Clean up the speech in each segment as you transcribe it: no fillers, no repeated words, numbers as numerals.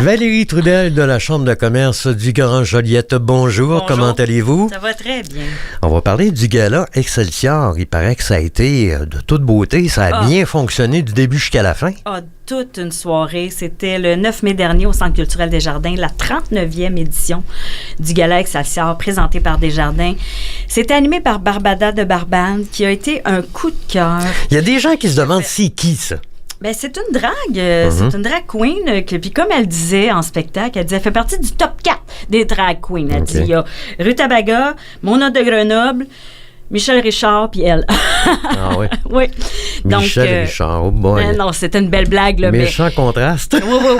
Valérie Trudel de la Chambre de commerce du Grand Joliette. Bonjour, comment allez-vous? Ça va très bien. On va parler du gala Excelsior. Il paraît que ça a été de toute beauté. Ça a bien fonctionné du début jusqu'à la fin. Toute une soirée. C'était le 9 mai dernier au Centre culturel Desjardins, la 39e édition du gala Excelsior présenté par Desjardins. C'était animé par Barbada de Barbade, qui a été un coup de cœur. Il y a des gens qui se demandent c'est qui ça? Ben, c'est une drague, c'est une drag queen, puis comme elle disait en spectacle, elle fait partie du top 4 des drag queens. Elle dit, il y a Ruth Abaga, Mona de Grenoble, Michel Richard, puis elle. Ah oui? Oui. Michel Richard, oh boy. Non, c'était une belle blague. Là, méchant contraste.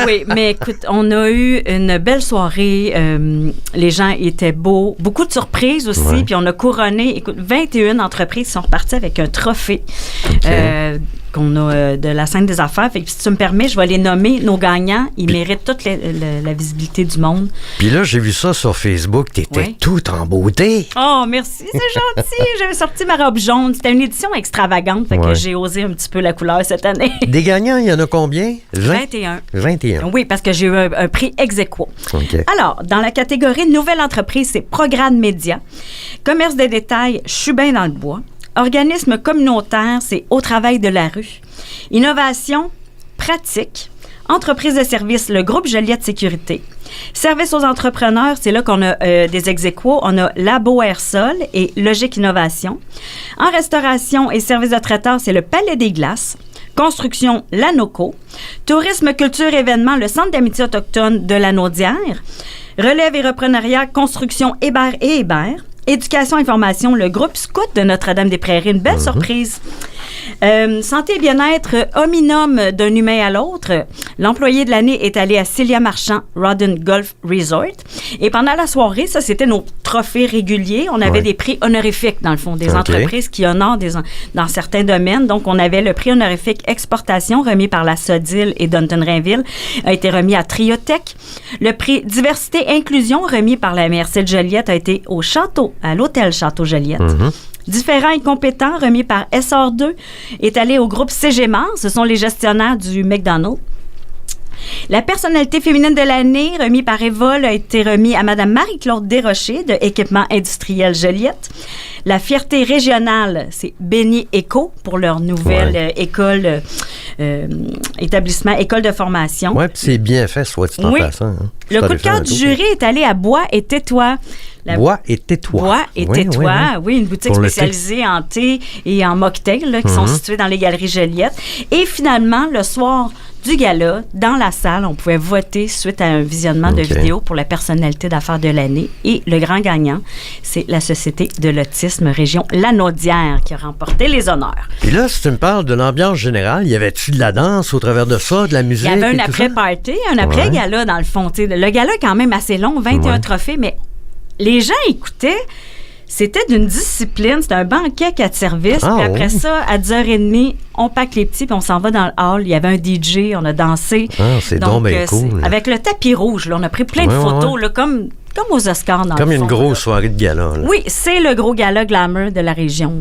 Oui. Mais écoute, on a eu une belle soirée. Les gens étaient beaux. Beaucoup de surprises aussi. Puis on a couronné, écoute, 21 entreprises sont reparties avec un trophée. Qu'on a de la scène des affaires. Fait que si tu me permets, je vais les nommer. Nos gagnants, ils méritent toute la visibilité du monde. Puis là, j'ai vu ça sur Facebook. T'étais toute en beauté. Oh, merci, c'est gentil. J'avais sorti ma robe jaune. C'était une édition extravagante. Fait que j'ai osé un petit peu la couleur cette année. Des gagnants, il y en a combien? 21. 21. Oui, parce que j'ai eu un prix ex-aequo. Okay. Alors, dans la catégorie Nouvelle entreprise, c'est Prograde Média. Commerce de détail, je suis bien dans le bois. Organisme communautaire, c'est Au travail de la rue. Innovation, pratique. Entreprise de service, le groupe Joliette Sécurité. Service aux entrepreneurs, c'est là qu'on a des ex-aequo. On a Labo Airsol et Logique Innovation. En restauration et services de traiteur, c'est le Palais des Glaces. Construction, l'ANOCO. Tourisme, culture, événements, le Centre d'amitié autochtone de la Naudière. Relève et reprenariat, construction, Hébert et Hébert. Éducation et information, le groupe Scout de Notre-Dame-des-Prairies. Une belle surprise. Santé et bien-être, homme d'un humain à l'autre. L'employé de l'année est allé à Célia Marchand, Rodden Golf Resort. Et pendant la soirée, ça, c'était nos trophées réguliers. On avait des prix honorifiques, dans le fond, des entreprises qui honorent dans certains domaines. Donc, on avait le prix honorifique Exportation, remis par la Sodil et Dunton-Rainville, a été remis à Triotech. Le prix Diversité et Inclusion, remis par la MRC de Joliette, a été au Château, à l'hôtel Château Joliette. Différents et compétents, remis par SR2, est allé au groupe CGMAR. Ce sont les gestionnaires du McDonald's. La personnalité féminine de l'année, remis par Evol, a été remis à Mme Marie-Claude Desrochers de Équipement industriel Joliette. La fierté régionale, c'est Béni Éco pour leur nouvelle école, établissement, école de formation. Oui, puis c'est bien fait, soit dit en passant. Hein. Le coup de cœur du jury est allé à Bois et Tais-toi. Bois et Tais-toi. Bois et Tais-toi, oui, une boutique spécialisée en thé et en mocktail là, qui sont situées dans les galeries Joliette. Et finalement, le soir du gala, dans la salle, on pouvait voter suite à un visionnement de vidéos pour la personnalité d'affaires de l'année. Et le grand gagnant, c'est la Société de l'autisme région Lanaudière qui a remporté les honneurs. Et là, si tu me parles de l'ambiance générale, y avait-tu de la danse au travers de ça, de la musique? Il y avait un après-party, un après-gala dans le fond. Le gala est quand même assez long, 21 trophées, mais les gens écoutaient. C'était d'une discipline. C'était un banquet 4 services. Puis après ça, à 10h30, on pack les petits puis on s'en va dans le hall. Il y avait un DJ, on a dansé. C'est donc bien cool. Avec le tapis rouge, là, on a pris plein de photos, là, comme aux Oscars. Comme une grosse soirée de gala. Là. Oui, c'est le gros gala glamour de la région.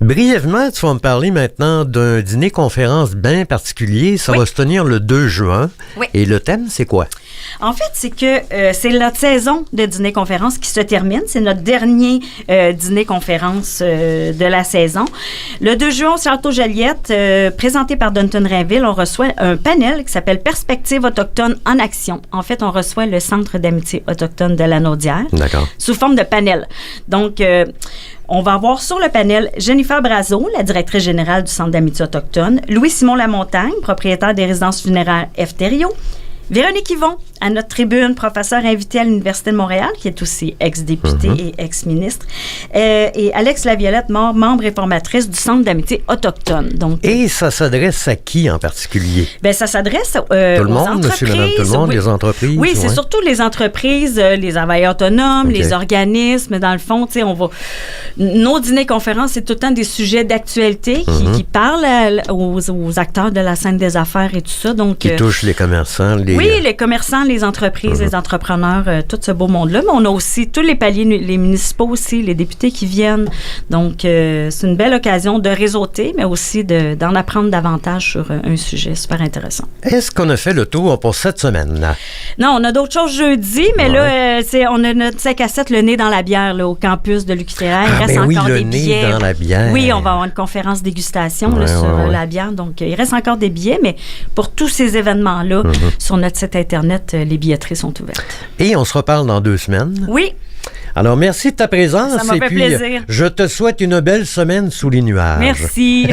Brièvement, tu vas me parler maintenant d'un dîner-conférence bien particulier. Ça va se tenir le 2 juin. Oui. Et le thème, c'est quoi? En fait, c'est que c'est notre saison de dîner-conférence qui se termine. C'est notre dernier dîner-conférence de la saison. Le 2 juin, au Château Joliette, présenté par Dunton-Rainville, on reçoit un panel qui s'appelle Perspectives autochtones en action. En fait, on reçoit le Centre d'amitié autochtone de la Naudière sous forme de panel. Donc, on va avoir sur le panel Jennifer Brazo, la directrice générale du Centre d'amitié autochtone, Louis-Simon Lamontagne, propriétaire des résidences funéraires F. Thériault, Véronique Yvon, à notre tribune, professeur invité à l'Université de Montréal, qui est aussi ex-députée et ex-ministre, et Alex Laviolette, membre et formatrice du Centre d'amitié autochtone. Donc, et ça s'adresse à qui en particulier? Bien, ça s'adresse tout le monde, aux entreprises. Monsieur, madame, tout le monde, les entreprises? Oui, c'est surtout les entreprises, les travailleurs autonomes, les organismes. Dans le fond, tu sais, on va... Nos dîners-conférences, c'est tout le temps des sujets d'actualité qui parlent aux acteurs de la scène des affaires et tout ça. Donc, qui touchent les commerçants, Oui, les commerçants, les entreprises, les entrepreneurs, tout ce beau monde-là. Mais on a aussi tous les paliers, les municipaux aussi, les députés qui viennent. Donc, c'est une belle occasion de réseauter, mais aussi d'en apprendre davantage sur un sujet super intéressant. Est-ce qu'on a fait le tour pour cette semaine? Non, on a d'autres choses jeudi, mais là, on a notre 5 à 7, le nez dans la bière, là, au campus de l'UQTR. Il reste encore des billets. Nez dans la bière. Oui, on va avoir une conférence dégustation sur la bière. Donc, il reste encore des billets, mais pour tous ces événements-là, sur notre site Internet, les billetteries sont ouvertes. Et on se reparle dans 2 semaines. Oui. Alors, merci de ta présence. Ça m'a fait plaisir. Je te souhaite une belle semaine sous les nuages. Merci.